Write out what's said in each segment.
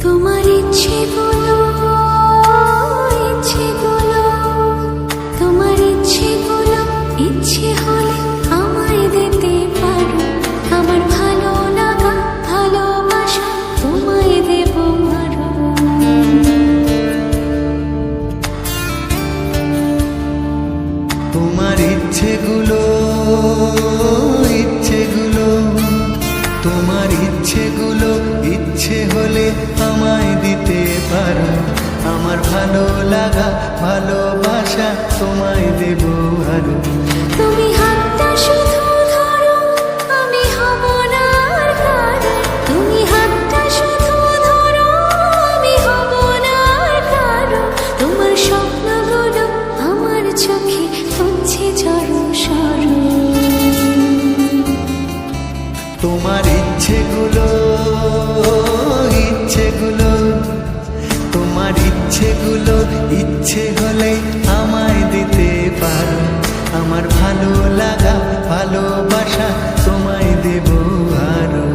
তোমার ইচ্ছেগুলো তোমার ইচ্ছেগুলো ইচ্ছে হলে আমায় দিতে পারো। আমার ভালো লাগা ভালোবাসা তোমায় দেব আরো। তোমার ইচ্ছেগুলো তোমার ইচ্ছেগুলো ইচ্ছে হলে আমায় দিতে পারো। আমার ভালো লাগা ভালোবাসা তোমায় দেব আরো। তুমি হাতটা শুধু ধরো, আমি হব না আর কারো। তুমি হাতটা শুধু ধরো, আমি হব না আর কারো। তোমার স্বপ্নগুলো আমার চোখে হচ্ছে জড়ো সরো। তোমার ইচ্ছেগুলো তোমার ইচ্ছেগুলো ইচ্ছে হলে আমায় দিতে পারো। আমার ভালো লাগা ভালোবাসা তোমায় দেব আরো।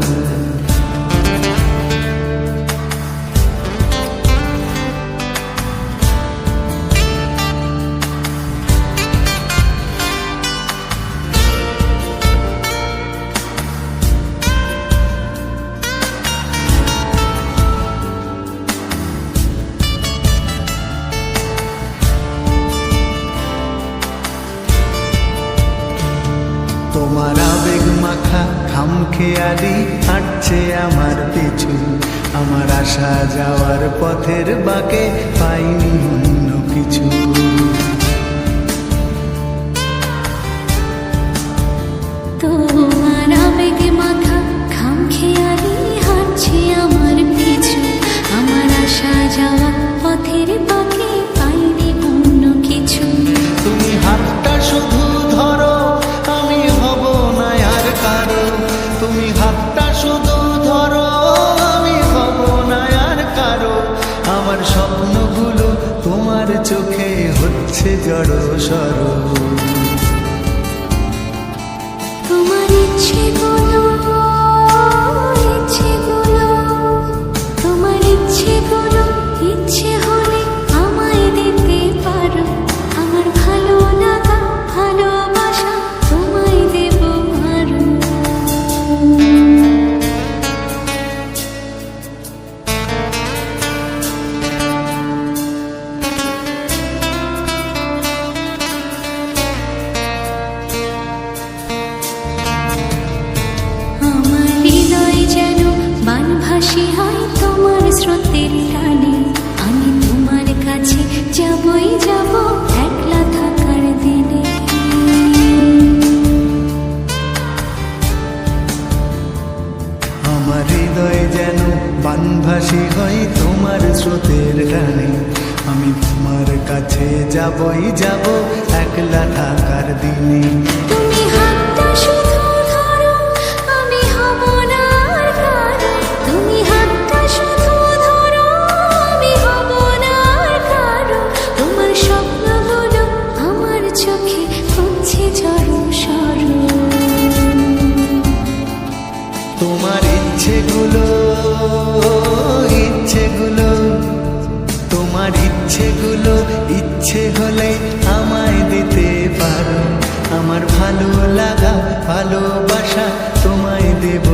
তোমার আবেগ মাখা খামখেয়ালি হাঁটছে আমার পিছু। আমার আসা যাওয়ার পথের বাঁকে পাইনি অন্য কিছু। তোমার আবেগ মাখা খামখেয়ালি হাঁটছে আমার পিছু। আমার আসা যাওয়া পথের বাঁকে পাইনি অন্য কিছু। তুমি হাতটা শুধু ধরো, আমি হব না আর কারো। তুমি হাতটা শুধু ধরো, আমি হব না আর কারো। আমার স্বপ্নগুলো তোমার চোখে হচ্ছে জড়ো সরো। তোমার ইচ্ছেগুলো তোমার ইচ্ছেগুলো ইচ্ছে হলে আমায় দিতে পারো। আমার ভালো লাগা ভালোবাসা তোমায় দেব আরো। আমার হৃদয় যেন বানভাসী হয় তোমার স্রোতের টানে। আমি তোমার কাছে যাবই যাব একলা থাকার দিনে। আমার হৃদয় যেন বানভাসী হয় তোমার স্রোতের টানে। আমি তোমার কাছে যাবই যাব একলা থাকার দিনে। তুমি হাতটা শুধু ধরো, আমি হব না আর কারো। তুমি হাতটা শুধু ধরো, আমি হব না আর কারো। তোমার স্বপ্নগুলো আমার চোখে হচ্ছে জড়ো সরো। তোমার ইচ্ছেগুলো তোমার ইচ্ছেগুলো ইচ্ছে হলে আমায় দিতে পারো। আমার ভালো লাগা ভালোবাসা তোমায় দেব